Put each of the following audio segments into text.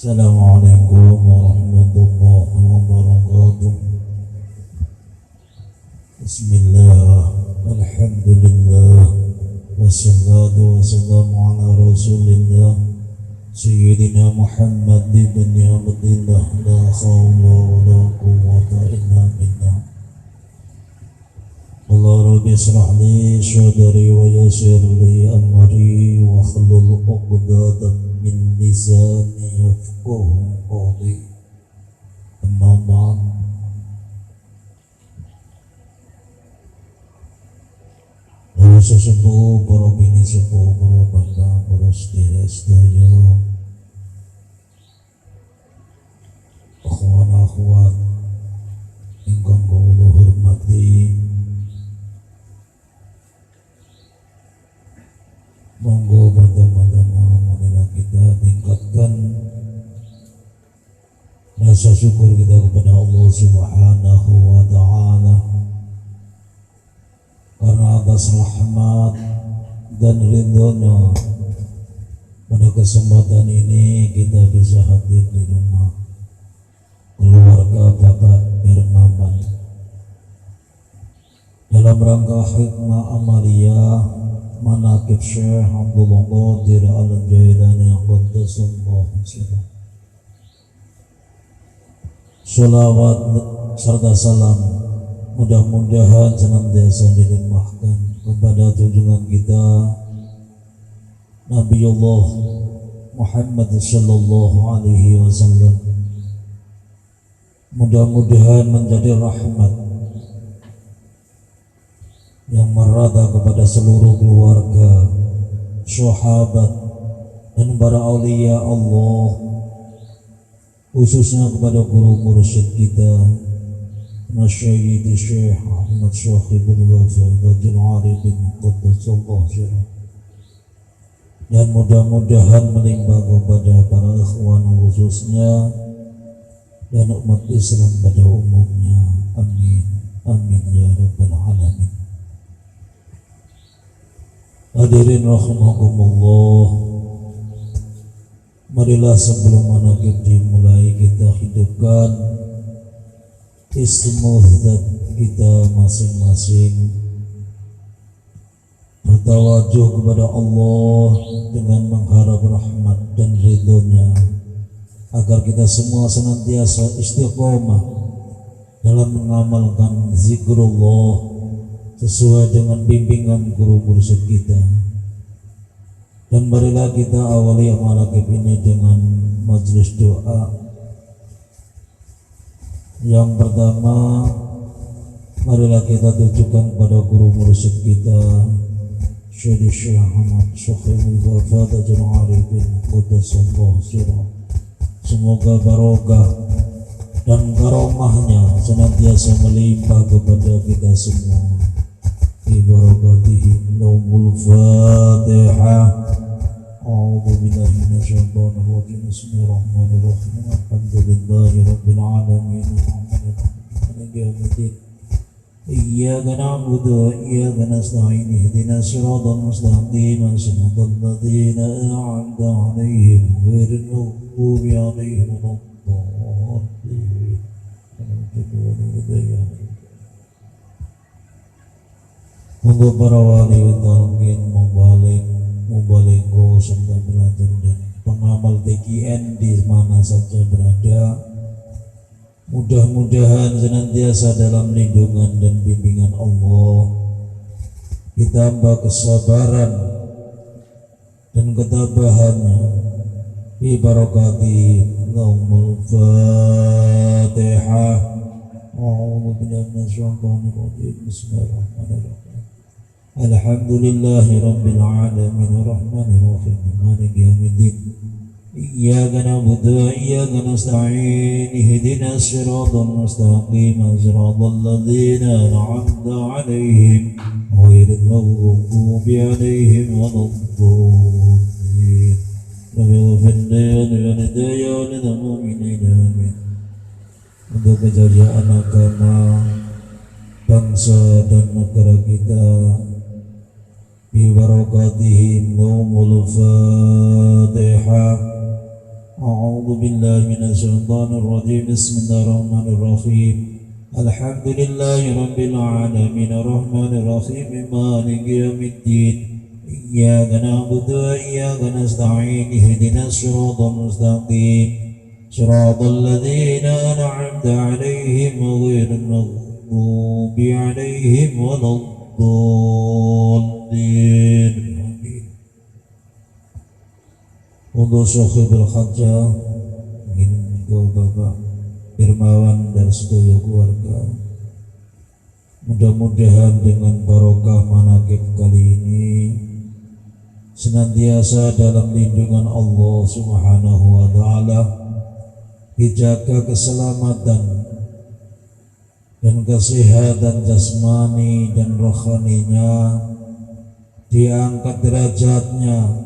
Assalamualaikum warahmatullahi wabarakatuh. Bismillah, alhamdulillah, wassalatu wassalamu ala rasulillah Sayyidina Muhammad ibn Abdillah, la khawla wa la quwwata illa billah. Allah Rabbi israh li sadri wa yassir li amri wa hlul 'uqdatam min lisani yafqahu qawli. Amma ba'd. Para sesepuh, para bini sepuh, para bapak, para sedaya, akhwan-akhwat ingkang kula hormati, monggo pertama-tama marilah kita tingkatkan rasa syukur kita kepada Allah Subhanahu wa ta'ala karena atas rahmat dan ridhonya pada kesempatan ini kita bisa hadir di rumah keluarga Bapak Birmaman dalam rangka hikmah amaliyah Manaqib Syekh Abdullah Qadir Al-Jailani Qaddasallahu sirrah. Sholawat serta salam mudah-mudahan senantiasa dilimpahkan kepada junjungan kita Nabiullah Muhammad sallallahu alaihi wasallam. Mudah-mudahan menjadi rahmat yang merata kepada seluruh keluarga, sahabat dan para aulia Allah, khususnya kepada guru mursyid kita Masyayyid Syekh Ahmad Syahibul Wafa Bajul Arifin Qaddasallahu sirrah, dan mudah-mudahan melimpah kepada para ikhwan khususnya dan umat Islam pada umumnya. Amin amin ya rabbal alamin. Hadirin rahimakumullah, marilah sebelum manaqib dimulai kita hidupkan ismu zat kita masing-masing, bertawajuh kepada Allah dengan mengharap rahmat dan ridhonya agar kita semua senantiasa istiqomah dalam mengamalkan zikrullah sesuai dengan bimbingan guru mursyid kita. Dan marilah kita awali manaqib ini dengan majlis doa. Yang pertama, marilah kita tujukan kepada guru mursyid kita Syekh Ahmad Syahibul Wafa Bajul Arifin Qaddasallahu sirrah. Semoga barokah dan karomahnya senantiasa melimpah kepada kita semua. Barakatihi laumul Fatihah. A'udzu billahi minasyaitonir rajim. Bismillahirrahmanirrahim. Alhamdulillahi rabbil alamin. Iyyaka na'budu wa iyyaka nasta'in. Ihdinas siratal mustaqim. Siratal ladzina an'amta 'alaihim ghairil maghdubi 'alaihim waladdallin. Untuk para wali talqin mubaligh serta belajar dan pengamal TKN di mana saja berada, mudah-mudahan senantiasa dalam lindungan dan bimbingan Allah, ditambah kesabaran dan ketabahannya. Bi barakati laumul Fatihah. أعوذ بالله من الشيطان الرجيم بسم الله الرحمن الرحيم الحمد لله رب العالمين الرحمن الرحيم مالك يوم الدين إياك نعبد وإياك نستعين اهدنا الصراط المستقيم صراط الذين أنعمت عليهم غير المغضوب عليهم ولا الضالين رب اغفر لي ولوالدي وللمؤمنين آمين. Untuk kejayaan agama bangsa dan negara kita bi barakatihim naumul fatihah. A'udzu billahi minasy syaithanir rajim. Bismillahirrahmanirrahim. Alhamdulillahi rabbil alamin arrahmanir rahim maliki yaumiddin. Iyyaka na'budu wa iyyaka nasta'in ihdinas siratal mustaqim صراط الذين أنعمت عليهم غير المغضوب عليهم ولا الضالين. Untuk Sohibul Hajjah ingin menggawa Bapak Irmawan dan seluruh keluarga, mudah-mudahan dengan barokah manaqib kali ini senantiasa dalam lindungan Allah Subhanahu wa Ta'ala, dijaga keselamatan dan kesehatan jasmani dan rohaninya, diangkat derajatnya,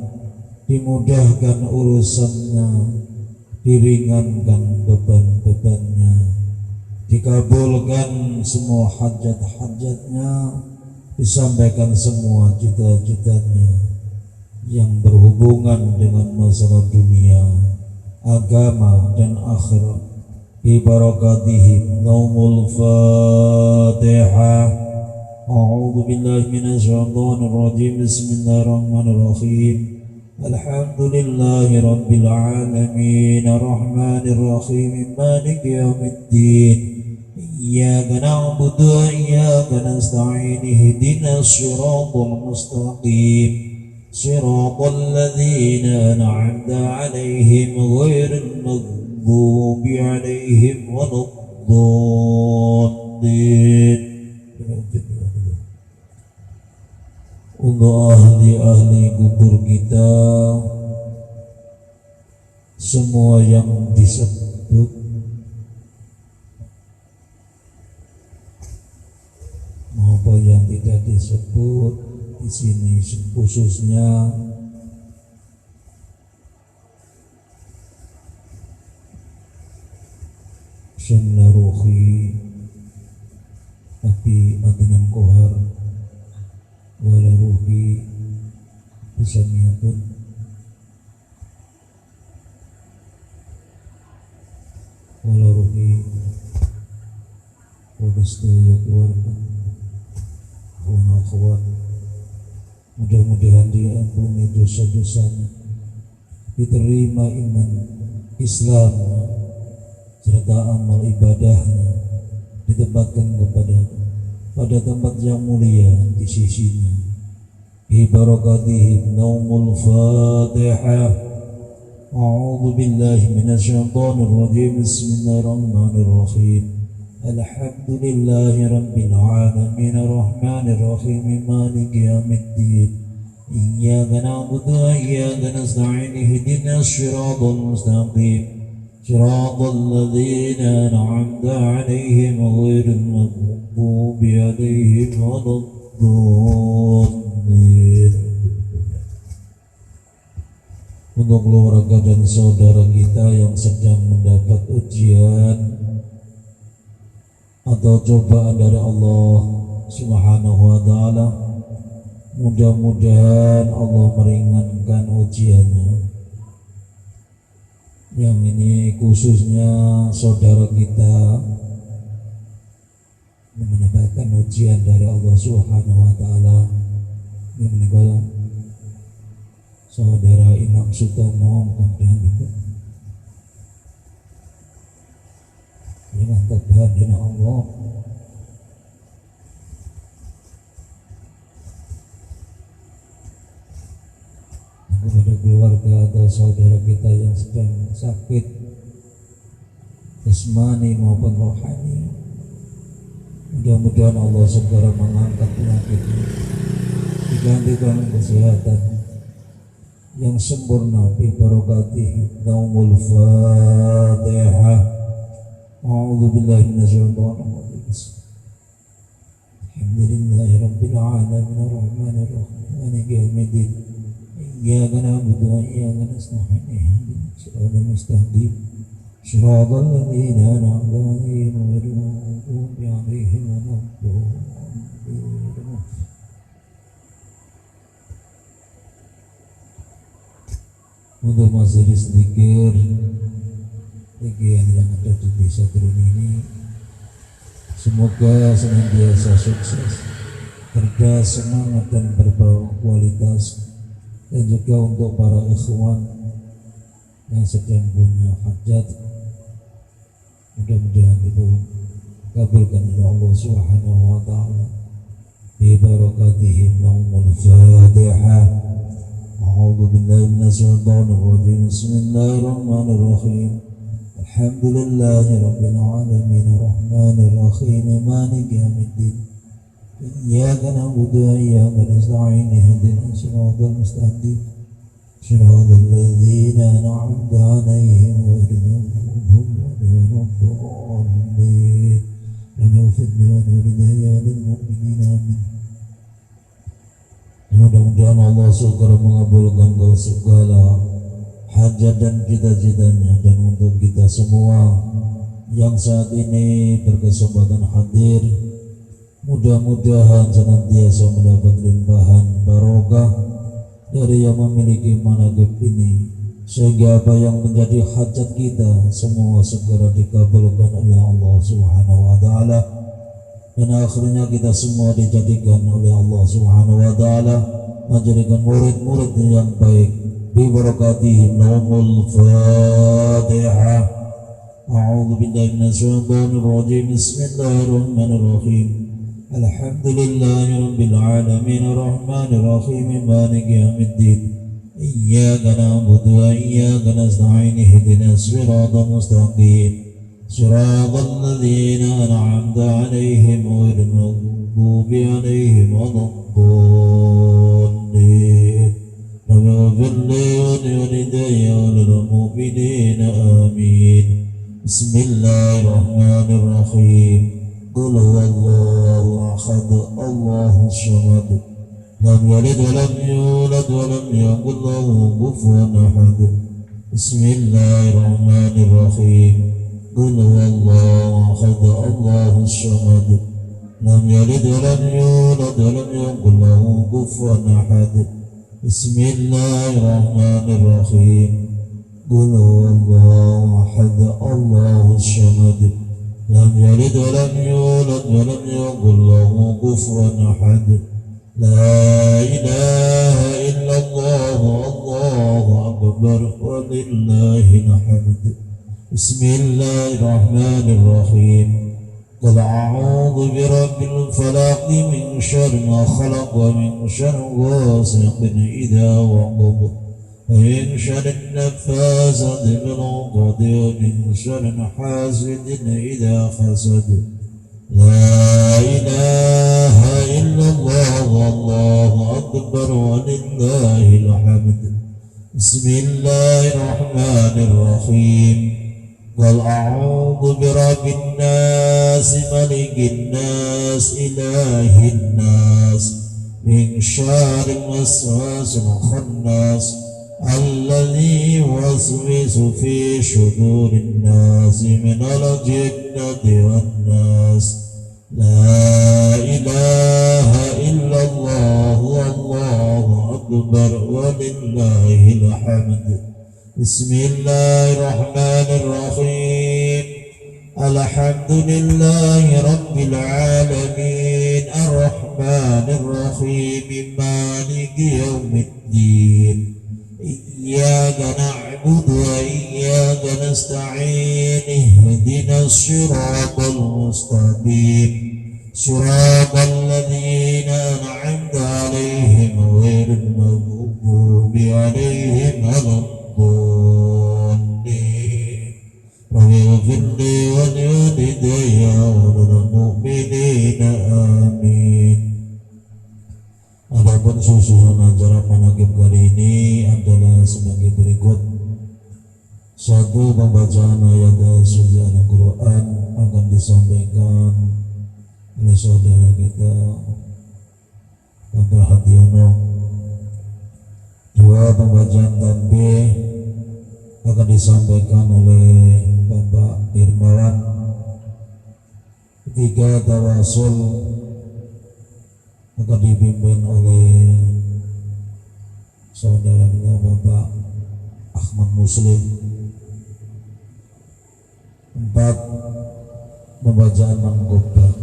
dimudahkan urusannya, diringankan beban-bebannya, dikabulkan semua hajat-hajatnya, disampaikan semua cita-citanya yang berhubungan dengan masalah dunia, agama dan akhirat bi barakatihim naumul fatihah. A'udzu billahi minasy syaithanir rajim. Bismillahirrahmanirrahim. Alhamdulillahi rabbil alamin arrahmanir rahim maliki yaumiddin. Iyyaka na'budu wa iyyaka nasta'in ihdinas siratal mustaqim صراط الذين أنعمت عليهم غير المغضوب عليهم ولا الضالين. Untuk ahli-ahli kubur kita, semua yang disebut maupun yang tidak disebut di sini, khususnya Syamla Ruhi Abi Adnan Kohar wala Ruhi Bisamiyatun wala Ruhi Wabastaya keluarga Wala akhwat, mudah-mudahan diampuni dosa-dosanya, diterima iman Islam serta amal ibadahnya, ditempatkan pada tempat yang mulia di sisinya. Bi barakatihim naumul fatihah. A'udzu billahi minasy syaithanir rajim. Bismillahirrahmanirrahim. Alhamdulillahi rabbil alamin arrahmanir rahim maliki yaumiddin. Iyyaka na'budu wa iyyaka nasta'in ihdinas siratal mustaqim siratal ladzina an'amta 'alaihim ghairil maghdubi 'alaihim waladdallin. Untuk keluarga dan saudara kita yang sedang mendapat ujian atau cobaan dari Allah Subhanahu wa Ta'ala, mudah-mudahan Allah meringankan ujiannya. Yang ini khususnya saudara kita yang mendapatkan ujian dari Allah Subhanahu wa Ta'ala, yang menegur saudara Imam Sutomo, mudah-mudahan itu dengan kebahagiaan Allah. Kepada keluarga atau saudara kita yang sedang sakit jasmani maupun rohani, Mudah-mudahan Allah segera mengangkat penyakitnya, digantikan kesehatan yang sempurna bi barakatihi. Naumul Fatihah. A'udzu billahi minasyaitonir rajim. Alhamdulillahi rabbil alamin arrahmanir rahim maliki yaumiddin. Iyyaka na'budu wa iyyaka nasta'in ihdinas siratal mustaqim siratal ladzina an'amta 'alaihim ghairil maghdubi 'alaihim waladdallin. Untuk majelis zikir yang ada di desa Turun ini, semoga senantiasa sukses, cerdas, semangat dan berkualitas. Dan juga untuk para ikhwan yang sedang punya hajat, mudah-mudahan itu kabulkan oleh Allah Subhanahu wa ta'ala bi barakatihim. Naumul Fatihah. A'udzu billahi minasyaitonir rajim. Bismillahirrahmanirrahim. Alhamdulillahi rabbil alamin arrahmanir rahim maliki yaumiddin. Iyyaka na'budu wa iyyaka nasta'in ihdinas siratal mustaqim siratal ladzina an'amta 'alaihim ghairil maghdubi 'alaihim waladdallin. Rabbana ighfir lana lil mu'minina amin. Mudah-mudahan Allah segera mengabulkan segala hajat dan cita-citanya. Dan untuk kita semua yang saat ini berkesempatan hadir, mudah-mudahan senantiasa mendapat limpahan barokah dari yang memiliki manaqib ini, sehingga apa yang menjadi hajat kita semua segera dikabulkan oleh Allah Subhanahu wa ta'ala, dan akhirnya kita semua dijadikan oleh Allah Subhanahu wa ta'ala menjadikan murid-murid yang baik bi barakatihim. Naumul Fatihah. A'udzu billahi minasyaitonir rajim. Bismillahirrahmanirrahim. Alhamdulillahi rabbil alamin arrahmanir rahim maliki yaumiddin. Iyyaka na'budu wa iyyaka nasta'in ihdinas siratal mustaqim siratal ladzina an'amta 'alaihim ghairil maghdubi 'alaihim waladdallin. Rabbana ighfir li wal mu'minina amin. Bismillahirrahmanirrahim. Qul huwallahu ahad, Allahus samad, lam yalid wa lam yulad wa lam yakul lahu kufuwan ahad. Bismillahirrahmanirrahim. Qul huwallahu ahad, Allahus samad, lam yalid wa lam yulad wa lam yakul lahu kufuwan ahad. Bismillahirrahmanirrahim. Qul huwallahu ahad, Allahus samad, lam yalid wa lam yulad wa lam yakul lahu kufuwan ahad. La ilaha illallah, Allahu akbar, walillahil hamd. Bismillahirrahmanirrahim. Qul a'udzu birabbil falaq min syarri ma khalaq wa min syarri ghasiqin idza waqab wa min syarri an-naffasati fil 'uqad wa min syarri hasidin idza hasad. La ilaha illallah, wallahu akbar, walillahil hamd. Bismillahirrahmanirrahim. Qul a'udzu birabbin nas, malikin nas, ilahin nas, min syarril waswasil khannas, alladzi yuwaswisu fi syudurin nas, minal jinnati wan nas. La ilaha illallah, wallahu akbar, walillahil hamd. Bismillahirrahmanirrahim. Alhamdulillahi rabbil alamin arrahmanir rahim maliki yaumiddin. Iyyaka na'budu wa iyyaka nasta'in ihdinas siratal mustaqim siratal ladzina an'amta 'alaihim ghairil maghdubi 'alaihim waladdallin. Rabbana ighfir li wa li walidayya wal mu'minina Adapun susunan acara manaqib kali ini adalah sebagai berikut. Satu, pembacaan ayat suci Al-Quran akan disampaikan oleh saudara kita Bapak Hadiono. Dua, pembacaan tanbih akan disampaikan oleh Bapak Irmawan. Tiga, tawasul akan dipimpin oleh saudara kita Bapak Ahmad Muslim. Empat, pembacaan mangkubah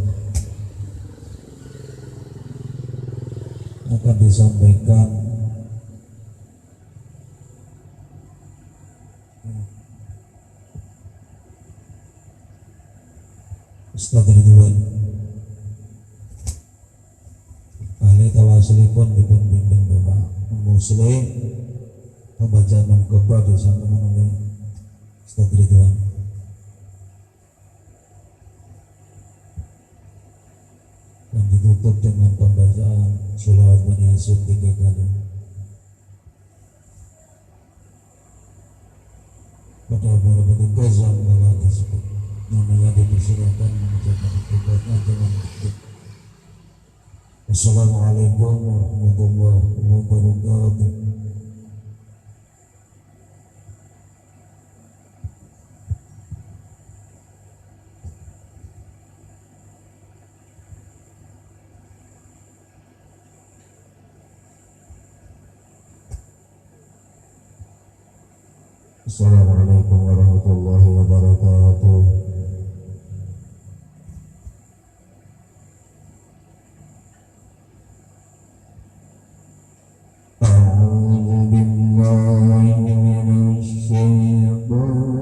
akan disampaikan Ustaz Ridwan. Ahli tawasulipun dipimpin Bapak Muslim. Pembacaan mangkubah disampaikan oleh Ustaz Ridwan. Dan ditutup dengan pembacaan sholawat Bani Hasyim 3 kali. Pada para petugas yang telah tersebut, namanya dipersilakan mengucapkan tugasnya dengan tertib. Wassalamualaikum warahmatullahi wabarakatuh. Assalamualaikum warahmatullahi wabarakatuh. A'udzu billahi minasy syaithanir rajim.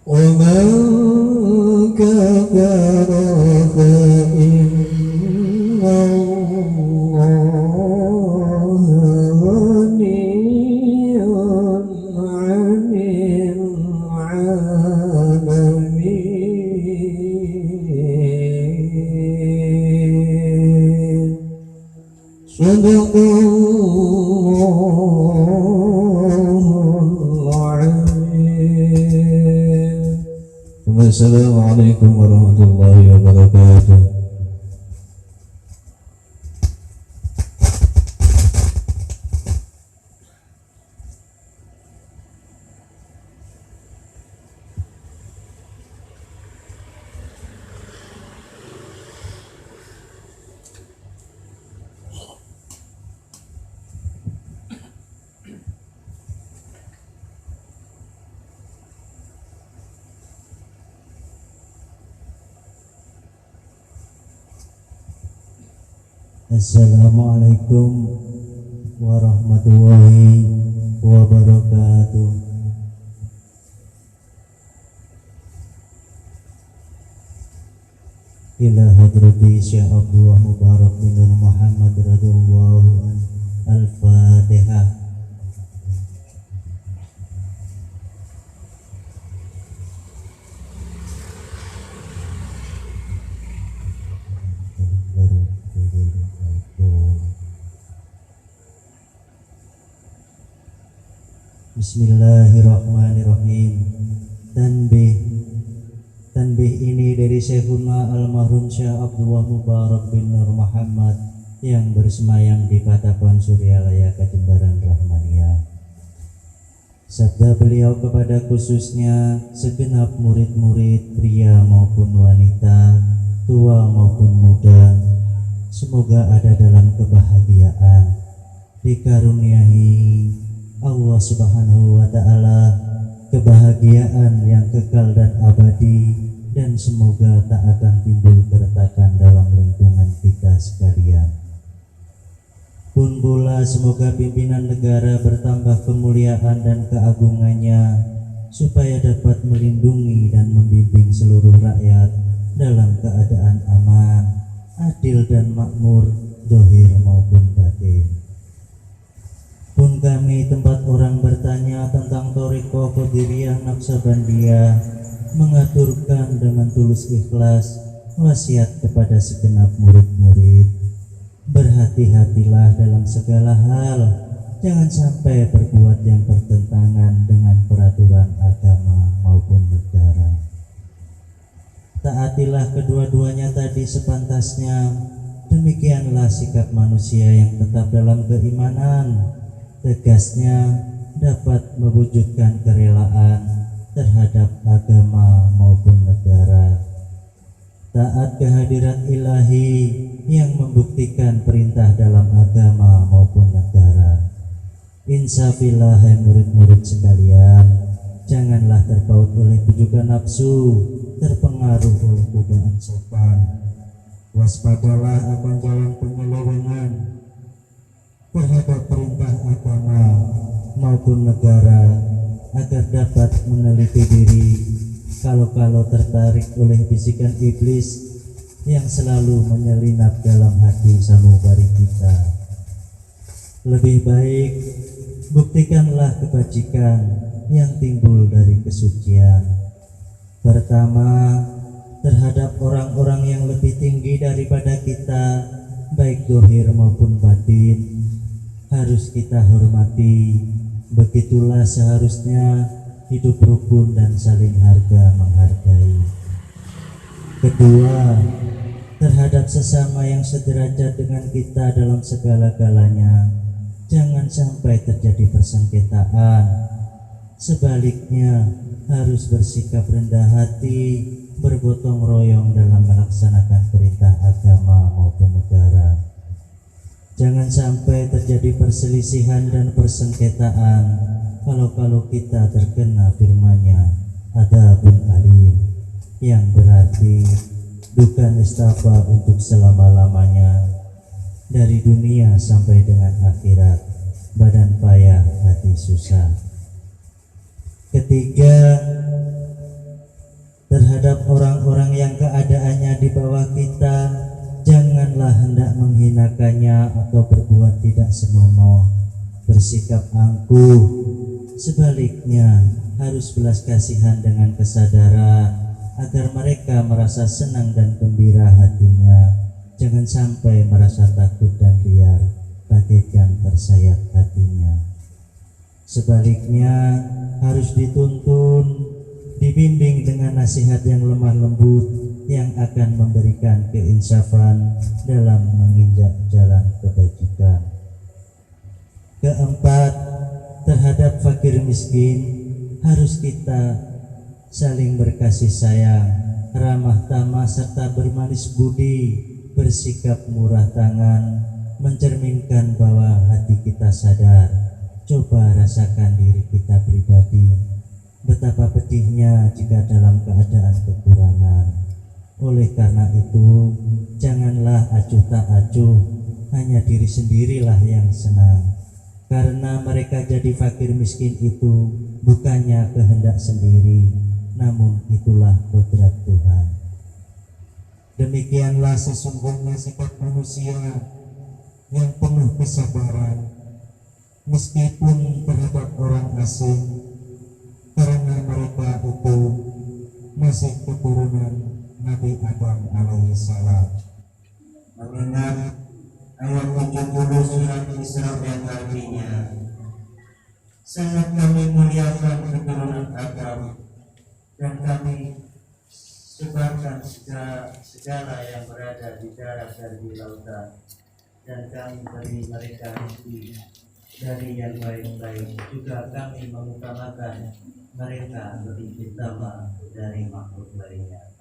ومن كفر فإن الله غني عن العالمين. صدق Assalamualaikum warahmatullahi wabarakatuh. Assalamualaikum warahmatullahi wabarakatuh. Ila hadrati Syekh Abdullah Mubarak bin Muhammad radhiyallahu anhu. Al-Fatihah. Bismillahirrahmanirrahim. Tanbih ini dari Syekhuna Almarhum Syekh Abdullah Mubarak bin Nur Muhammad yang bersemayam di Patapan Suryalaya Kajembaran Rahmaniyah. Sabda beliau kepada khususnya segenap murid-murid pria maupun wanita, tua maupun muda, semoga ada dalam kebahagiaan, dikaruniai Allah Subhanahu wa Ta'ala kebahagiaan yang kekal dan abadi, dan semoga tak akan timbul keretakan dalam lingkungan kita sekalian. Pun pula semoga pimpinan negara bertambah kemuliaan dan keagungannya, supaya dapat melindungi dan membimbing seluruh rakyat dalam keadaan aman, adil dan makmur, zahir maupun batin. Pun kami tempat orang bertanya tentang Thariqah Qadiriyah Naqsabandiyah, mengaturkan dengan tulus ikhlas wasiat kepada segenap murid-murid, berhati-hatilah dalam segala hal, jangan sampai berbuat yang bertentangan dengan peraturan agama maupun negara. Taatilah kedua-duanya tadi sepantasnya, demikianlah sikap manusia yang tetap dalam keimanan, tegasnya dapat mewujudkan kerelaan terhadap agama maupun negara. Taat kehadirat ilahi yang membuktikan perintah dalam agama maupun negara. Insafillah hai murid-murid sekalian, janganlah terpaut oleh bujukan nafsu, terpengaruh oleh godaan setan. Waspadalah akan jalan penyelewengan terhadap perintah agama maupun negara, agar dapat meneliti diri kalau tertarik oleh bisikan iblis yang selalu menyelinap dalam hati sanubari kita. Lebih baik buktikanlah kebajikan yang timbul dari kesucian. Pertama, terhadap orang-orang yang lebih tinggi daripada kita, baik zahir maupun batin, harus kita hormati. Begitulah seharusnya hidup rukun dan saling harga menghargai. Kedua, terhadap sesama yang sederajat dengan kita dalam segala-galanya, jangan sampai terjadi persengketaan. Sebaliknya, harus bersikap rendah hati, bergotong royong dalam melaksanakan perintah agama maupun negara. Jangan sampai terjadi perselisihan dan persengketaan kalau kita terkena firman-Nya, adzabun alim, yang berarti duka nestapa untuk selama-lamanya, dari dunia sampai dengan akhirat, badan payah hati susah. Ketiga, bersikap angkuh. Sebaliknya, harus belas kasihan dengan kesadaran agar mereka merasa senang dan gembira hatinya. Jangan sampai merasa takut dan liar, bagaikan tersayat hatinya. Sebaliknya, harus dituntun, dibimbing dengan nasihat yang lemah lembut yang akan memberikan keinsafan dalam menginjak jalan kebajikan. Keempat, terhadap fakir miskin harus kita saling berkasih sayang, ramah tamah serta bermanis budi, bersikap murah tangan, mencerminkan bahwa hati kita sadar. Coba rasakan diri kita pribadi, betapa pedihnya jika dalam keadaan kekurangan. Oleh karena itu, janganlah acuh tak acuh, hanya diri sendirilah yang senang. Karena mereka jadi fakir miskin itu bukannya kehendak sendiri, namun itulah kodrat Tuhan. Demikianlah sesungguhnya sifat manusia yang penuh kesabaran, meskipun terhadap orang asing, karena mereka itu masih keturunan Nabi Adam alaihissalam. Mengingat ayat 70 surat Isra yang artinya, sangat kami muliakan keturunan Adam dan kami sebarkan segala yang berada di darat dan di lautan, dan kami beri mereka rezeki dari yang baik-baik. Juga kami mengutamakan mereka lebih utama dari makhluk lainnya.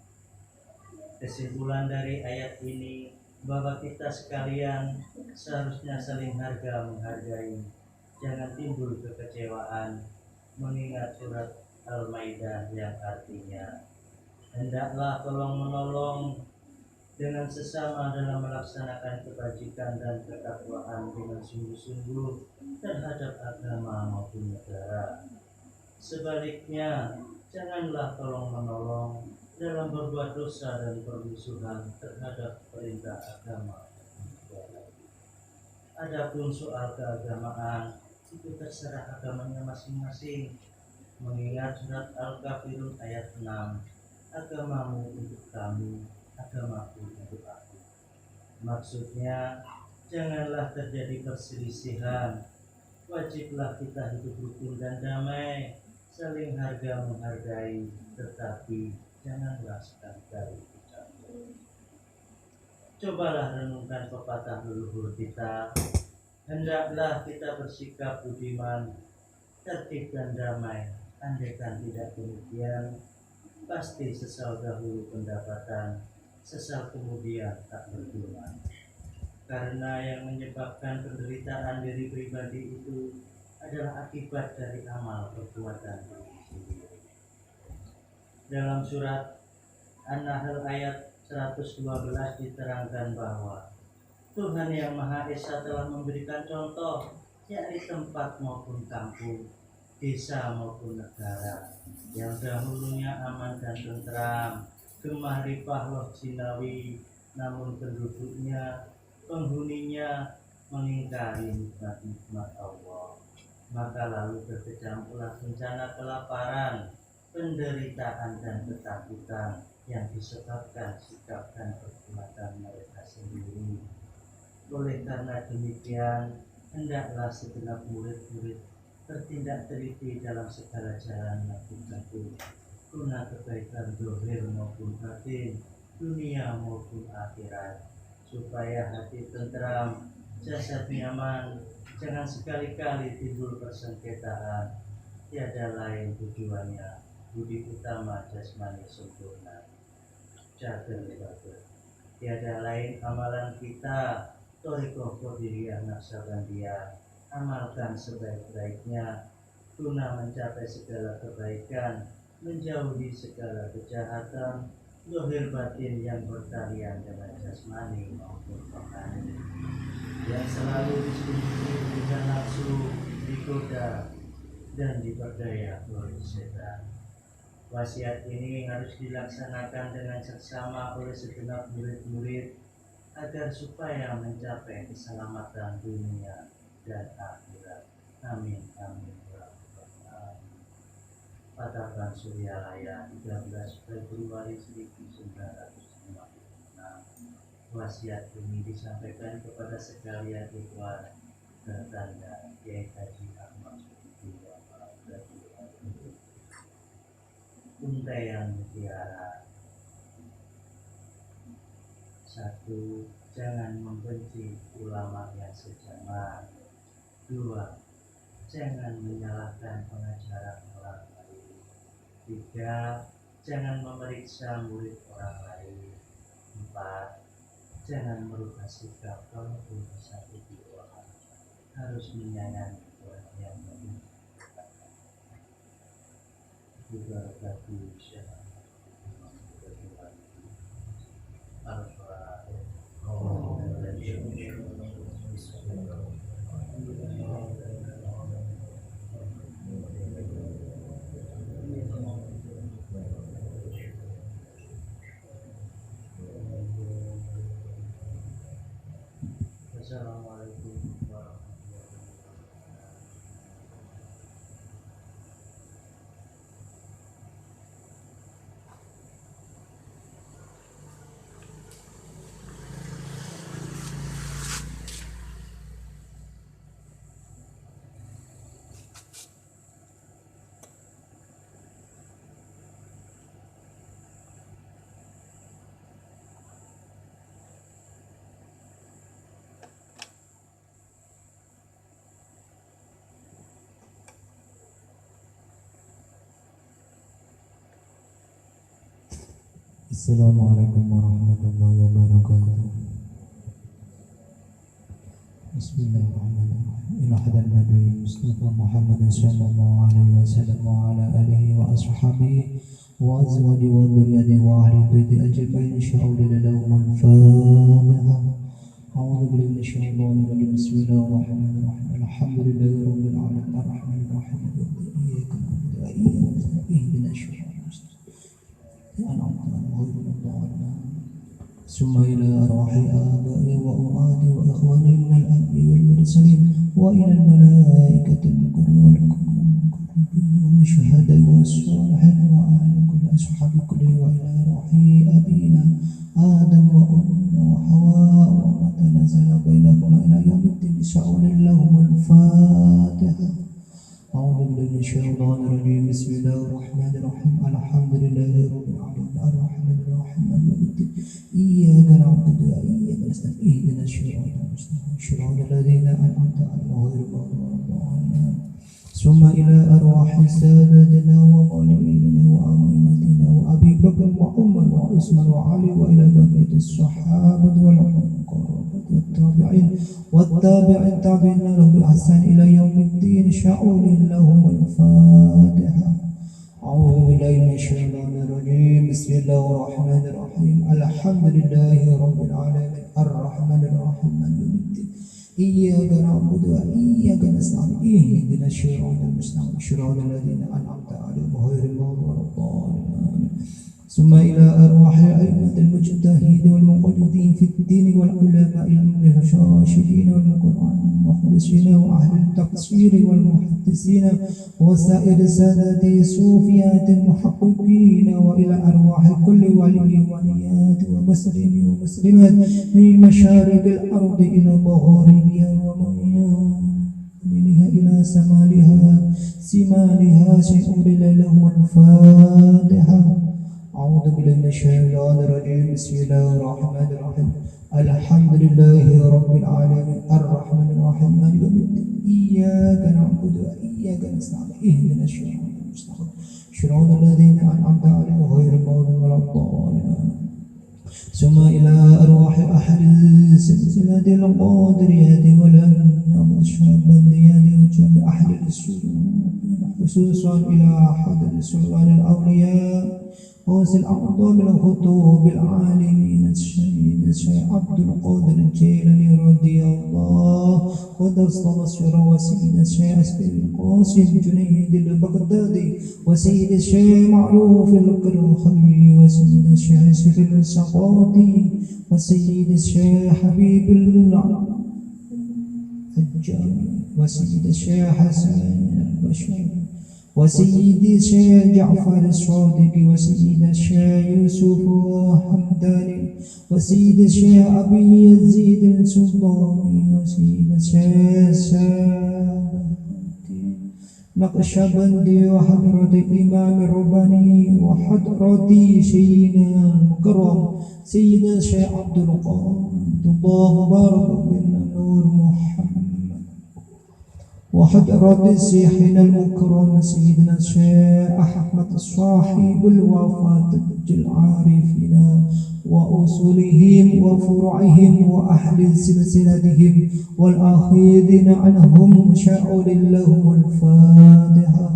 Kesimpulan dari ayat ini bahwa kita sekalian seharusnya saling harga-menghargai, jangan timbul kekecewaan, mengingat surat Al-Maidah yang artinya, hendaklah tolong-menolong dengan sesama dalam melaksanakan kebajikan dan ketakwaan dengan sungguh-sungguh terhadap agama maupun negara. Sebaliknya, janganlah tolong-menolong dalam berbuat dosa dan permusuhan terhadap perintah agama dan negara. Adapun soal keagamaan, itu terserah agamanya masing-masing. Mengingat surat Al-Kafirun ayat 6, agamamu untuk kami, agamaku untuk aku. Maksudnya, janganlah terjadi perselisihan. Wajiblah kita hidup rukun dan damai, saling harga menghargai, tetapi janganlah sekali-kali dicampur. Cobalah renungkan pepatah leluhur kita, hendaklah kita bersikap budiman, tertib dan damai. Andaikan tidak demikian, pasti sesal dahulu pendapatan, sesal kemudian tak berguna. Karena yang menyebabkan penderitaan diri pribadi itu adalah akibat dari amal perbuatan diri sendiri. Dalam surat An-Nahl ayat 112 diterangkan bahwa Tuhan yang Maha Esa telah memberikan contoh, yakni tempat maupun kampung, desa maupun negara, yang dahulunya aman dan tentram, gemah ripah loh jinawi, namun penduduknya, penghuninya mengingkari nikmat-nikmat Allah. Maka lalu terkejamlah bencana kelaparan, penderitaan dan ketakutan yang disebabkan sikap dan perbuatan mereka sendiri. Oleh karena demikian, hendaklah segenap murid-murid bertindak teliti dalam segala jalan yang ditempuh, guna kebaikan zahir maupun batin, dunia maupun akhirat, supaya hati tentram, jasad nyaman, jangan sekali-kali timbul persengketaan. Tiada lain tujuannya budi utama jasmani sempurna. Jaga-jaga. Tiada lain amalan kita, Thariqah Qadiriyah Naqsabandiyah, amalkan sebaik-baiknya guna mencapai segala kebaikan, menjauhi segala kejahatan, zahir batin yang bertalian dengan jasmani maupun rohani, yang selalu disembunyi dengan nafsu, digoda dan diperdaya oleh setan. Wasiat ini harus dilaksanakan dengan seksama oleh segenap murid-murid agar supaya mencapai keselamatan dunia dan akhirat. Amin, amin. Pada bulan Surya Raya 13 Februari 1956, wasiat ini disampaikan kepada sekalian ikhwan tertanda Kiai Haji Ahmad Sufmi Untaian Mutiara. 1. Jangan membenci ulama yang sejaman. 2. Jangan menyalahkan pengajaran orang lain. 3. Jangan memeriksa murid orang lain. 4. Jangan merubah sikap walaupun disakiti orang. Harus menyayangi orang yang membutuhkan. Juga bagi siapa Assalamualaikum warahmatullahi Assalamualaikum warahmatullahi wabarakatuh. Bismillahirrahmanirrahim. Ila hadan Nabi Mustafa Muhammad sallallahu alaihi wasallam wa ala alihi wa ashabihi wa azwajihi wa dhurriyyatihi wa ahli baiti ajma'in. Insyaallah lahum al-Fatihah. A'udzu billahi minasy syaithanir rajim. Bismillahirrahmanirrahim. Alhamdulillahi rabbil alamin arrahmanir rahim. Iyyaka na'budu wa iyyaka nasta'in. Ihdinas siratal mustaqim. ثم إلى أرواح آبائي وأمهاتي وإخواني من الأنبياء والمرسلين وإلى الملائكة المقربين والشهداء والصالحين وأهل كل أصحاب كله وإلى أرواح أبينا آدم وأمنا وحواء وما تنزل بينهما إلى يوم الدين. شاء لهم الفاتحة. أعوذ بالله من الشيطان الرجيم. بسم الله الرحمن الرحيم. الحمد لله رب العالمين الرحمن الرحيم مالك الدين. إياك نعبد وإياك نستعين. اهدنا الصراط المستقيم صراط الذين أنعمت عليهم غير المغضوب عليهم. ثم إلى أرواح سادتنا ومولوينا وأئمتنا وأبي بكر وعمر وعثمان وعلي وإلى بقية الصحابة والقرابة والتابعين والتابعين لهم بإحسان إلى يوم الدين. شاءوا لهم الفاتحة. أعوذ بالله من الشيطان الرجيم. بسم الله الرحمن الرحيم. الحمد لله رب العالمين الرحمن الرحيم مالك يوم الدين. إياك نعبد وإياك نستعين. اهدنا الصراط المستقيم صراط الذين أنعمت عليهم غير المغضوب عليهم. ثم إلى أرواح أئمة المجتهدين والمقلدين في الدين والعلماء المرشدين والمخلصين وأهل التقصير والمحدثين وسائر السادة الصوفيات المحققين وإلى أرواح كل ولي وليات ومسلم ومسلمات من مشارق الأرض إلى مغاربها ومنها إلى سمالها سيقول لهم الفاتحة. أعوذ بالله من الشيطان الرجيم. بسم الله الرحمن الرحيم. الحمد لله رب العالمين الرحمن الرحيم مالك يوم الدين. إياك نعبد وإياك نستعين. اهدنا الصراط المستقيم صراط الذين أنعمت عليهم غير المغضوب عليهم. ثم إلى أرواح أهل سلسلة القادرية والنقشبندية وجميع أهل السلوك خصوصا إلى حضر سلطان الأولياء ووصل أعظم الخطوب العالمين الشيخ عبد القادر الجيلاني رضي الله قدس السر وسيد الشيخ القاسم جنيد البغدادي وسيد الشيخ معروف القرخي وسيد الشيخ سفر السقاطي وسيد الشيخ حبيب الله الجامي وسيد الشيخ حسن البشر وسيد الشيخ جعفر الصادق وسيد الشيخ يوسف حمداني وسيد الشيخ أبي يزيد السلطاني وسيد الشيخ نقشبندي وحضرة الإمام الرباني وحضرة سيدنا المكرم سيدنا الشيخ عبد الله بارك بن نور محمد وحضرة الشيخنا المكرم سيدنا الشيخ أحمد صاحب الوفاة العارفين وأصولهم وفروعهم وأهل سلسلتهم والآخذين عنهم شاء لهم الفاتحة.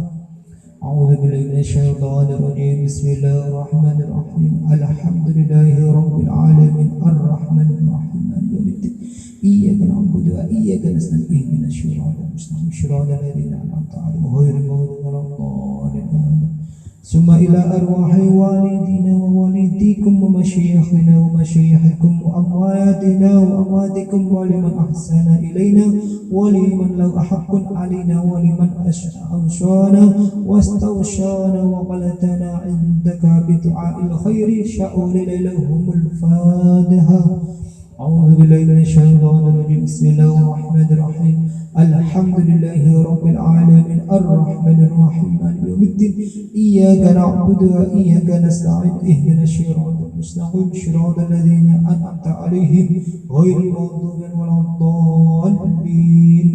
أعوذ بالله من الشيطان الرجيم. بسم الله الرحمن الرحيم. الحمد لله رب العالمين الرحمن الرحيم مالك يوم الدين إياك نعبد وإياك نستعين اهدنا الصراط المستقيم صراط الذين أنعمت عليهم غير المغضوب عليهم. ثم إلى أرواح والدينا ووالديكم ومشايخنا ومشايخكم وأمواتنا وأمواتكم ولمن أحسن إلينا ولمن لو أحق علينا ولمن أوصانا واستوصانا وقلتنا عندك بدعاء الخير شاء لهم الفاتحة. أعوذ بالله من الشيطان الرجيم. بسم الله الرحمن الرحيم. الحمد لله رب العالمين الرحمن الرحيم مالك يوم الدين إياك نعبد وإياك نستعين اهدنا الصراط المستقيم صراط الذين أنعمت عليهم غير المغضوب ولا الضالين.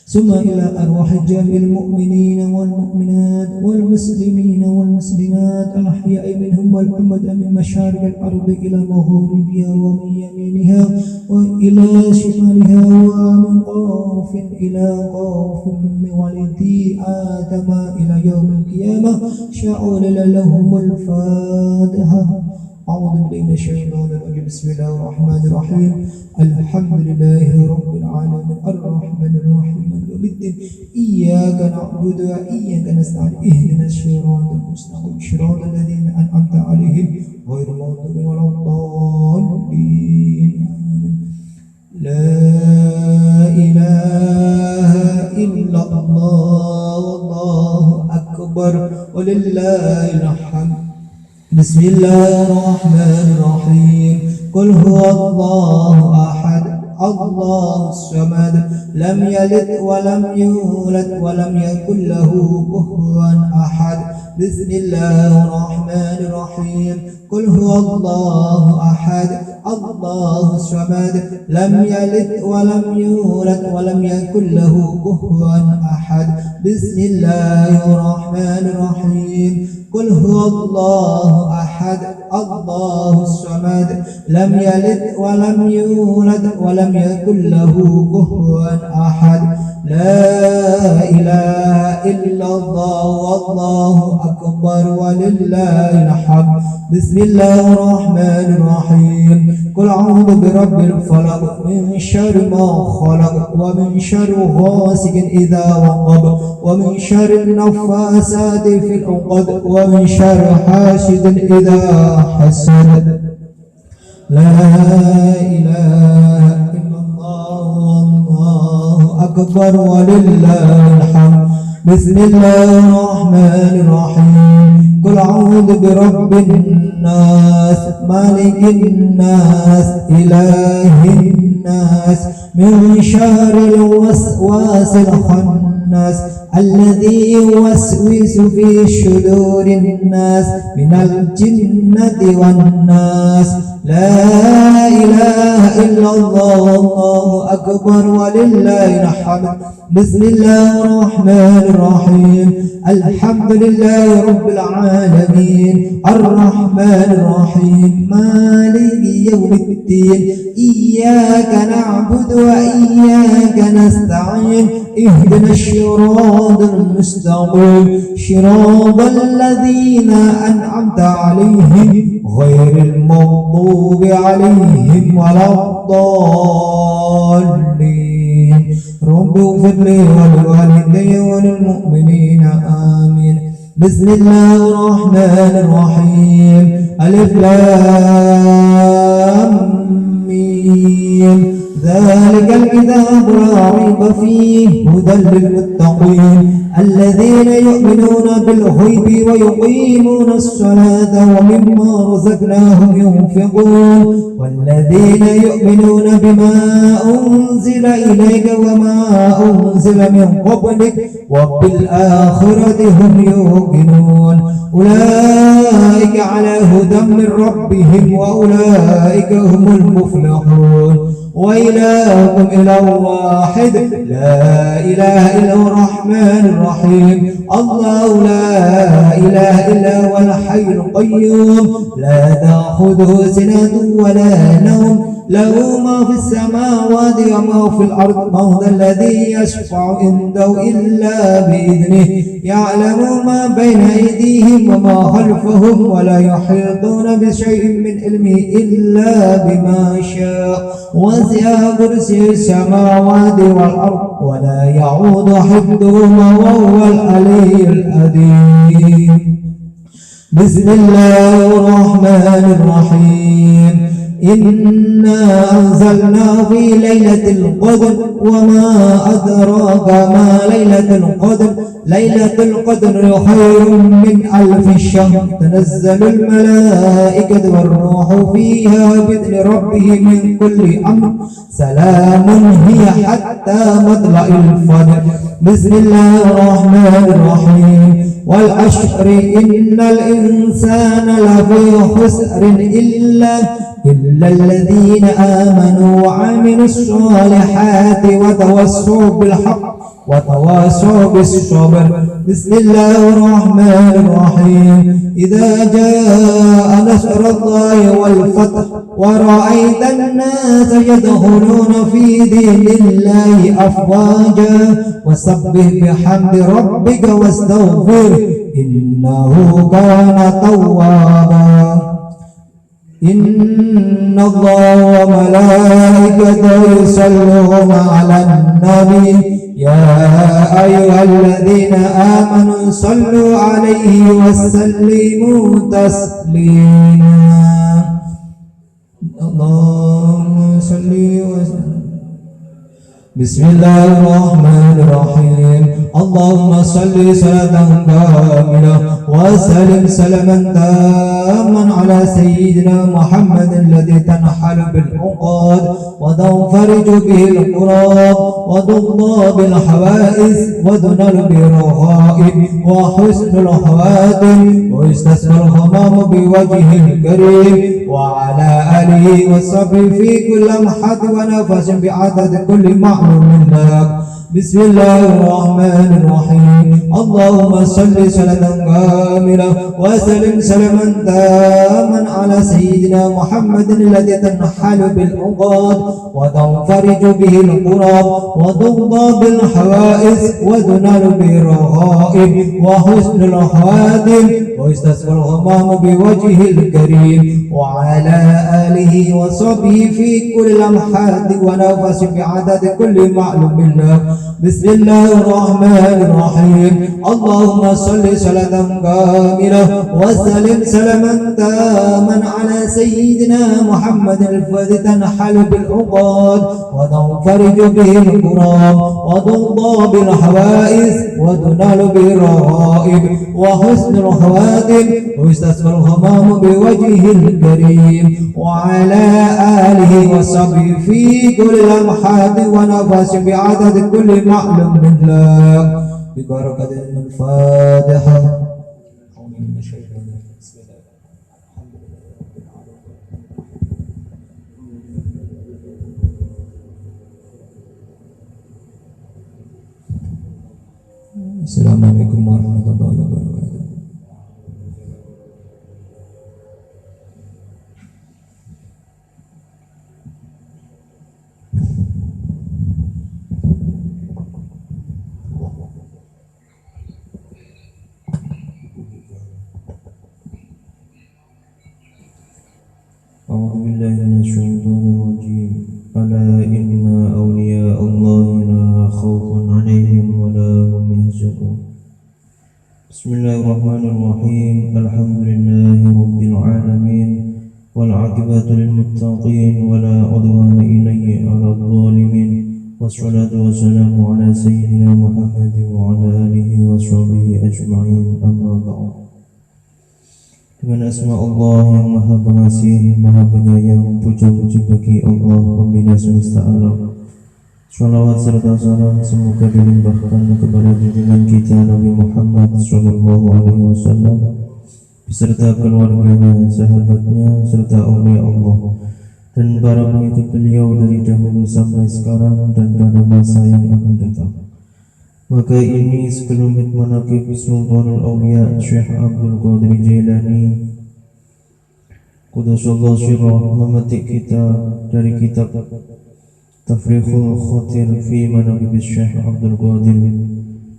ثم إلى أرواح جميع المؤمنين والمؤمنات والمسلمين والمسلمات الأحياء منهم والأموات من مشارق الأرض إلى مغربها ومن يمينها وإلى شمالها ومن قاف إلى قاف من ولدي آدم إلى يوم القيامة شاء لهم الفاتحة. أعوذ بالله من الشيطان الرجيم. بسم الله الرحمن الرحيم. الحمد لله رب العالمين الرحمن الرحيم مالك يوم الدين إياك نعبد وإياك نستعين اهدنا الصراط المستقيم صراط الذين أنعمت عليهم غير المغضوب ولا الضالين. لا إله إلا الله والله أكبر ولله الحمد. بسم الله الرحمن الرحيم. قل هو الله أحد الله الصمد لم يلد ولم يولد ولم يكن له كفوا أحد. بسم الله الرحمن الرحيم. قل هو الله أحد الله الصمد لم يلد ولم يولد ولم يكن له كفوا أحد. بسم الله الرحمن الرحيم. قل هو الله أحد الله الصمد لم يلد ولم يولد ولم يكن له كفوا أحد. لا إله إلا الله والله أكبر ولله الحمد. بسم الله الرحمن الرحيم. قل أعوذ برب الفلق من شر ما خلق ومن شر غاسق إذا وقب ومن شر النفاثات في العقد ومن شر حاسد إذا حسد. لا إله إلا الله والله أكبر ولله الحمد. بسم الله الرحمن الرحيم. قل أعوذ برب الناس مالك الناس إله الناس من شر الوسواس الخناس الذي يوسوس في صدور الناس من الجنة والناس. لا إله إلا الله والله أكبر ولله الحمد. بسم الله الرحمن الرحيم. الحمد لله رب العالمين الرحمن الرحيم مالك يوم الدين إياك نعبد وإياك نستعين اهدنا الصراط المستقيم صراط الذين أنعمت عليهم غير المغضوب عليهم ولا الضالين. رب اغفر لي ولوالدي وللمؤمنين آمين. بسم الله الرحمن الرحيم. ألف لام ميم ذلك الكتاب لا ريب فيه هدى للمتقين الذين يؤمنون بالغيب ويقيمون الصلاة ومما رزقناهم ينفقون والذين يؤمنون بما أنزل إليك وما أنزل من قبلك وبالآخرة هم يوقنون أولئك على هدى من ربهم وأولئك هم المفلحون وإلهكم إله واحد لا إله إلا هو الرحمن الرحيم الله لا إله إلا هو الحي القيوم لا تأخذه سنة ولا نوم له ما في السماوات وما في الأرض من ذا الذي يشفع عنده إلا بإذنه يعلم ما بين أيديهم وما خلفهم ولا يحيطون بشيء من علمه إلا بما شاء وسع كرسي السماوات والأرض ولا يعود حفظهما وهو العلي العظيم بسم الله الرحمن الرحيم إنا أنزلنا في ليلة القدر وما أدراك ما ليلة القدر ليلة القدر خير من ألف شهر تنزل الملائكة والروح فيها بإذن ربهم من كل أمر سلام هي حتى مطلع الفجر بسم الله الرحمن الرحيم والعشر إن الإنسان لفي خسر إلا الذين آمنوا وعملوا الصالحات وتواصوا بالحق وتواصوا بالصبر بسم الله الرحمن الرحيم إذا جاء نصر الله والفتح ورأيت الناس يدخلون في دين الله أفواجا وسبح بحمد ربك واستغفره إنه كان توابا إن الله وملائكته يصلون على النبي يا أيها الذين آمنوا صلوا عليه وسلموا تسليما اللهم صل وسلم بسم الله الرحمن الرحيم اللهم صل صلاة كاملة وسلم سلاما تاما على سيدنا محمد الذي تنحل بالعقاد وتنفرج به الكراب وتقضى بالحوائج وتنال بالرغائب وحسن الخواتم ويستسقى الغمام بوجهه الكريم وعلى آله وصحبه في كل لمحة ونفس بعدد كل معلوم لك بسم الله الرحمن الرحيم اللهم صل صلاة كاملة وسلم سلاما تاما على سيدنا محمد الذي تنحل بالعقاد وتنفرج به الكراب وتقضى بالحوائج وتنال بالرغائب وحسن الخواتم ويستسقى الغمام بوجهه الكريم وعلى آله وصحبه في كل لمحة ونفس بعدد كل معلوم لك بسم الله الرحمن الرحيم اللهم صل صلاة كاملة وسلم سلاما تاما على سيدنا محمد الذي تنحل بالعقاد وتنفرج به الكرام وتقضى بالحوائج وتنال بالرغائب وحسن الخواتم ويستسقى الغمام بوجهه الكريم وعلى آله وصحبه في كل لمحة ونفس بعدد كل معلوم لك ببركة الفاتحة السلام عليكم ورحمة الله وبركاته. أعوذ بالله من الشيطان الرجيم ألا إن أولياء الله لا خوف عليهم ولا هم يحزنون بسم الله الرحمن الرحيم الحمد لله رب العالمين والعاقبة للمتقين ولا عدوان إلا على الظالمين والصلاة والسلام على سيدنا محمد وعلى آله وصحبه أجمعين أما بعد. Dengan asma Allah yang maha pengasih, maha penyayang, puja-puji bagi Allah pembina semesta alam. Salawat serta salam semoga dilimpahkan kepada junjungan kita Nabi Muhammad SAW beserta keluarganya, sahabatnya, serta aulia Allah dan para pengikut beliau dari dahulu sampai sekarang dan pada masa yang akan datang. Maka ini sekelumit manaqib Sultanul Aulia Syekh Abdul Qadir Jailani Qudasallahu sirrah, memetik kita dari kitab Tafrikhul Khatir fi Manaqib Syekh Abdul Qadir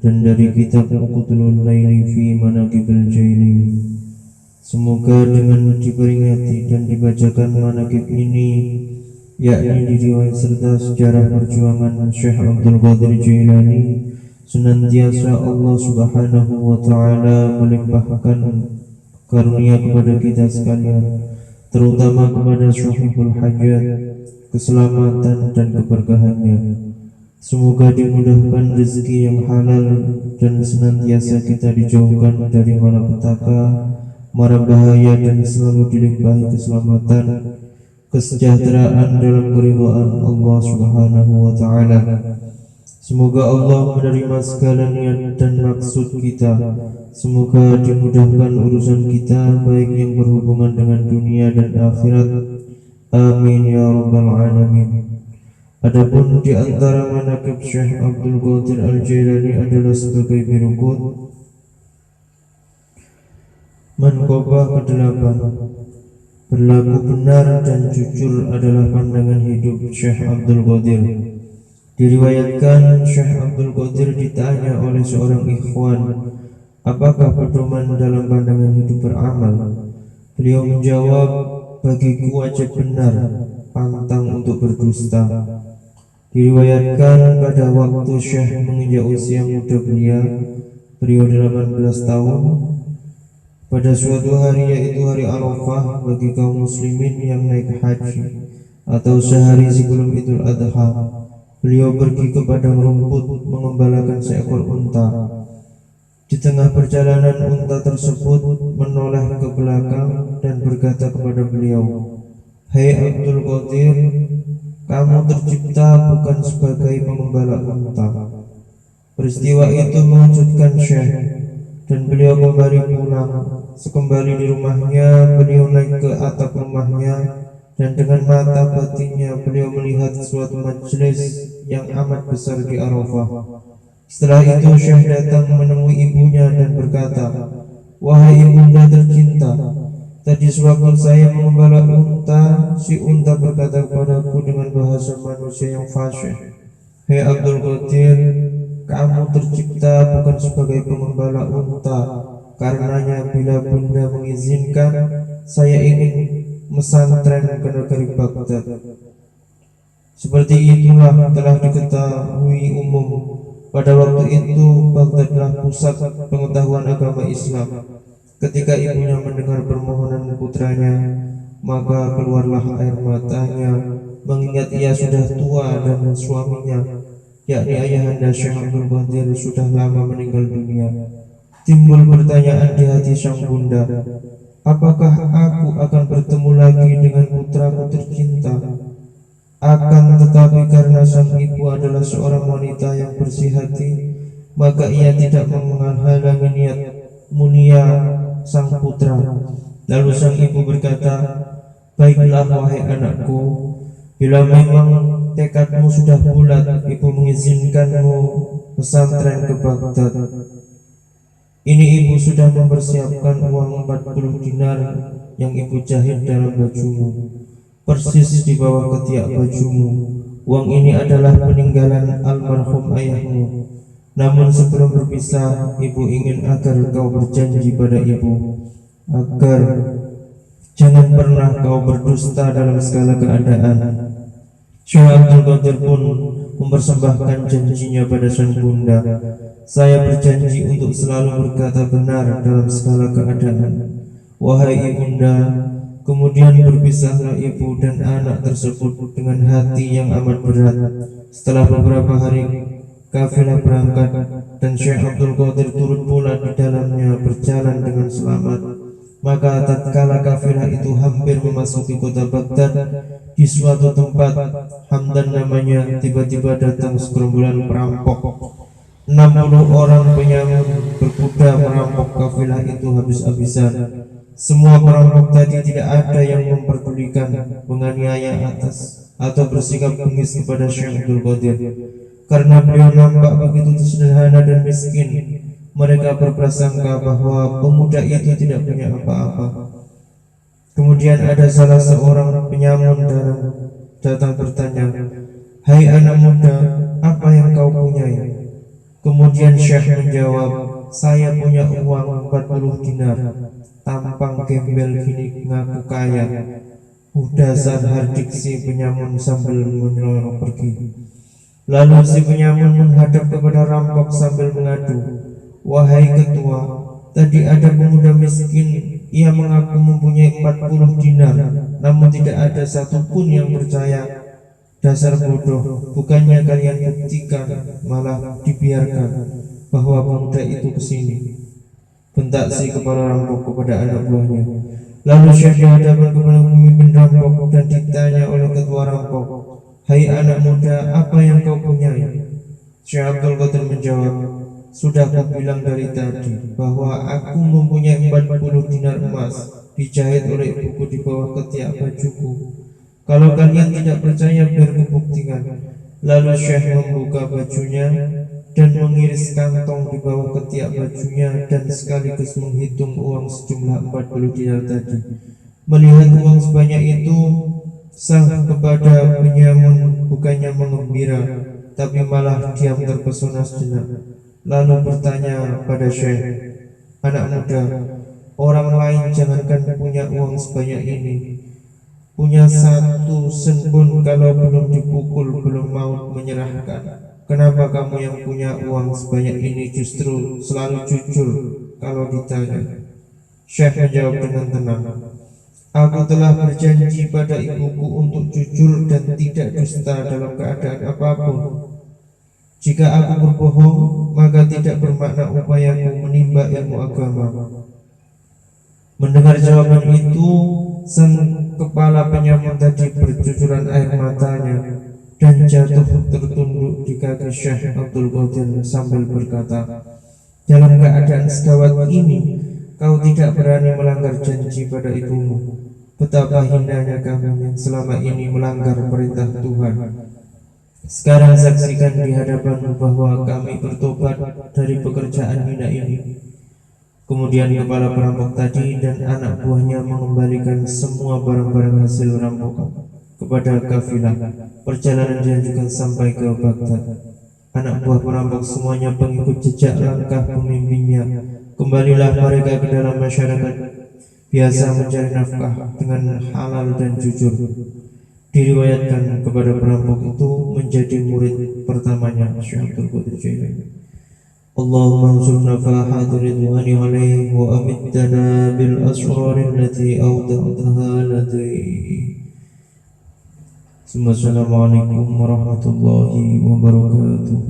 dan dari kitab Qutlul Laili fi Manaqibil Jaili. Semoga dengan diperingati dan dibacakan manaqib ini, yakni diriwayat serta sejarah perjuangan Syekh Abdul Qadir Jailani, senantiasa Allah Subhanahu wa Ta'ala melimpahkan karunia kepada kita sekalian, terutama kepada Syahibul Hajat, keselamatan dan keberkahannya. Semoga dimudahkan rezeki yang halal dan senantiasa kita dijauhkan dari malapetaka, mara bahaya, dan selalu dilimpahi keselamatan, kesejahteraan dalam keridhaan Allah Subhanahu wa Ta'ala. Semoga Allah menerima segala niat dan maksud kita. Semoga dimudahkan urusan kita, baik yang berhubungan dengan dunia dan akhirat. Amin ya rabbal alamin. Adapun di antara manaqib Syekh Abdul Qadir Al-Jailani adalah sebagai berikut. Manqabah ke-8, berlaku benar dan jujur adalah pandangan hidup Syekh Abdul Qadir. Diriwayatkan Syekh Abdul Qadir ditanya oleh seorang ikhwan, apakah pedoman dalam pandangan hidup beramal? Beliau menjawab, bagiku wajib benar, pantang untuk berdusta. Diriwayatkan pada waktu Syekh menginjak usia muda beliau 18 tahun, pada suatu hari, yaitu hari Arafah bagi kaum muslimin yang naik haji atau sehari sebelum Idul Adha, beliau pergi ke padang rumput mengembalakan seekor unta. Di tengah perjalanan unta tersebut menoleh ke belakang dan berkata kepada beliau, "Hai Abdul Qadir, kamu tercipta bukan sebagai pengembala unta." Peristiwa itu mengejutkan Syekh dan beliau kembali pulang. Sekembali di rumahnya, beliau naik ke atap rumahnya dan dengan mata batinnya beliau melihat suatu majelis yang amat besar di Arafah. Setelah itu Syekh datang menemui ibunya dan berkata, "Wahai ibunda tercinta, tadi sewaktu saya mengembala unta, si unta berkata kepadaku dengan bahasa manusia yang fasih, 'Hei Abdul Qadir, kamu tercipta bukan sebagai pengembala unta. Karenanya bila bunda mengizinkan, saya ingin mesantren ke negeri Baghdad.'" Seperti itulah telah diketahui umum, pada waktu itu Baghdadlah pusat pengetahuan agama Islam. Ketika ibunya mendengar permohonan putranya, maka keluarlah air matanya, mengingat ia sudah tua dan suaminya, yakni ayahanda Syekh Abdul Qadir, sudah lama meninggal dunia. Timbul pertanyaan di hati sang bunda, apakah aku akan bertemu lagi dengan putraku tercinta? Akan tetapi karena sang ibu adalah seorang wanita yang bersih hati, maka ia tidak menghalangi niat mulia sang putra. Lalu sang ibu berkata, "Baiklah wahai anakku, bila memang tekadmu sudah bulat, ibu mengizinkanmu pesantren ke Baghdad. Ini ibu sudah mempersiapkan uang 40 dinar yang ibu jahit dalam bajumu, persis di bawah ketiak bajumu. Uang ini adalah peninggalan almarhum ayahmu. Namun sebelum berpisah, ibu ingin agar kau berjanji pada ibu agar jangan pernah kau berdusta dalam segala keadaan." Syekh Abdul Qadir pun mempersembahkan janjinya pada sang bunda, "Saya berjanji untuk selalu berkata benar dalam segala keadaan. Wahai ibunda, Kemudian berpisahlah ibu dan anak tersebut dengan hati yang amat berat. Setelah beberapa hari kafilah berangkat dan Syekh Abdul Qadir turut pula di dalamnya berjalan dengan selamat. Maka tatkala kafilah itu hampir memasuki kota Baghdad, di suatu tempat Hamdan namanya, tiba-tiba datang segerombolan perampok. 60 orang penyamun berkuda merampok kafilah itu habis-habisan. Semua perampok tadi tidak ada yang memperdulikan, menganiaya atas atau bersikap bengis kepada Syekh Abdul Qadir, karena beliau nampak begitu sederhana dan miskin. Mereka berprasangka bahwa pemuda itu tidak punya apa-apa. Kemudian ada salah seorang penyamun datang bertanya, "Hai anak muda, apa yang kau punyai?" Kemudian Syekh menjawab, "Saya punya uang 40 dinar. Tampang gembel gini ngaku kaya." Dasar hardik si penyamun sambil menyelonong pergi. Lalu si penyamun menghadap kepada rampok sambil mengadu, "Wahai ketua, tadi ada pemuda miskin. Ia mengaku mempunyai 40 dinar, namun tidak ada satupun yang percaya. Dasar bodoh, bukannya kalian buktikan, malah dibiarkan bahwa pemuda itu kesini." Bentak si kepala rampok kepada anak buahnya. Lalu Syekh dihadapkan kepada pemimpin rampok dan ditanya oleh ketua rampok, "Hai anak muda, apa yang kau punyai?" Syekh Abdul Qadir menjawab, "Sudah aku bilang dari tadi bahwa aku mempunyai 40 dinar emas dijahit oleh ibuku di bawah ketiak bajuku. Kalau kalian tidak percaya, biar kubuktikan." Lalu Syekh membuka bajunya dan mengiris kantong di bawah ketiak bajunya dan sekaligus menghitung uang sejumlah 40 dinar tadi. Melihat uang sebanyak itu, sang kepada penyamun bukannya mengembira, tapi malah diam terpesona sejenak. Lalu bertanya pada Syekh, "Anak muda, orang lain jangankan punya uang sebanyak ini, punya 1 sen pun kalau belum dipukul belum mau menyerahkan. Kenapa kamu yang punya uang sebanyak ini justru selalu jujur kalau ditanya?" Syekh menjawab dengan tenang, "Aku telah berjanji pada ibuku untuk jujur dan tidak dusta dalam keadaan apapun. Jika aku berbohong, maka tidak bermakna upayaku menimba ilmu agama." Mendengar jawaban itu, sang kepala penyamun tadi bercucuran air matanya dan jatuh tertunduk di kaki Syekh Abdul Qadir sambil berkata, "Dalam keadaan segawat ini, kau tidak berani melanggar janji pada ibumu. Betapa hinanya kami yang selama ini melanggar perintah Tuhan. Sekarang saksikan di hadapanmu bahwa kami bertobat dari pekerjaan hina ini." Kemudian kepala perampok tadi dan anak buahnya mengembalikan semua barang-barang hasil rampokan kepada kafilah. Perjalanan dilanjutkan sampai ke Baghdad. Anak buah perampok semuanya pengikut jejak langkah pemimpinnya. Kembalilah mereka ke dalam masyarakat biasa mencari nafkah dengan halal dan jujur. Diriwayatkan kepada perampok itu menjadi murid pertamanya Syekh Abdul Qadir Jailani. Allahumma ansurna fahat ridwani alaih wa amittana bil asrar allati awda'taha ladai. Assalamualaikum warahmatullahi wabarakatuh.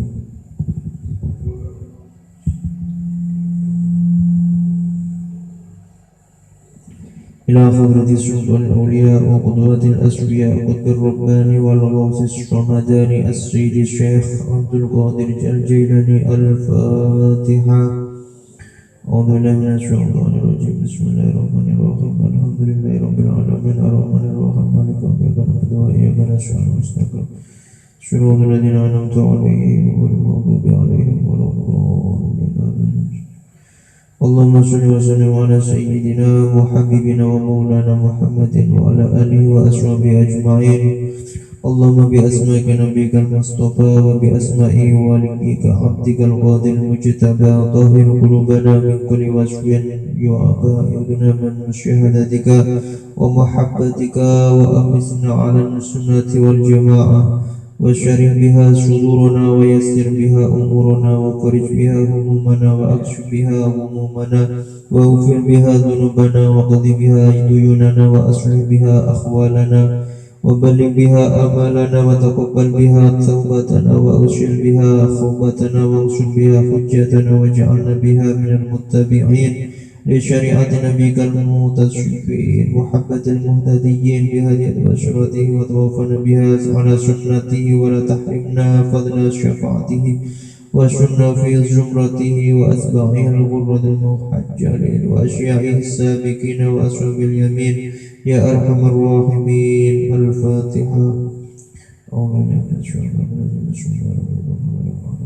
إلى حضرة سلطان الأولياء وقدوة الأسفياء قطب الرباني والغوث الصمداني السيد الشيخ عبد القادر الجيلاني. الفاتحة. أعوذ بالله من الشيطان الرجيم. بسم الله الرحمن الرحيم. الحمد لله رب العالمين الرحمن الرحيم مالك يوم الدين نعبد وإياك نستعين واستغفر صراط الذين أنعمت عليهم غير المغضوب عليهم ولا الضالين. اللهم صل وسلم على سيدنا وحبيبنا ومولانا محمد وعلى آله وأصحابه أجمعين. اللهم بأسمائك نبيك المصطفى وبأسماء وليك عبدك القادر المجتبى طهر قلوبنا من كل وصف يعبى يغنى من شهادتك ومحبتك وأمسنا على السنة والجماعة واشرح بها صدورنا ويسر بها أمورنا وفرج بها همومنا وأكشف بها غمومنا واغفر بها ذنوبنا وقض بها ديوننا وأصلح بها أحوالنا وبلغ بها آمالنا وتقبل بها توبتنا وأوصل بها خوبتنا وانصر بها حجتنا واجعلنا بها من المتبعين لشريعة نبيك المتشفين محبة المهتديين بهدي بشرته وتوفنا بها على سنته ولا تحرمنا فضل شفاعته واشرنا في زمرته وأتباعه الغرة المحجلين وأشياعه السابقين وأصحاب اليمين يا أرحم الراحمين. الفاتحة. أعوذ بالله من الشيطان الرجيم. بسم الله الرحمن الرحيم.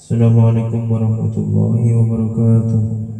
Assalamualaikum warahmatullahi wabarakatuh.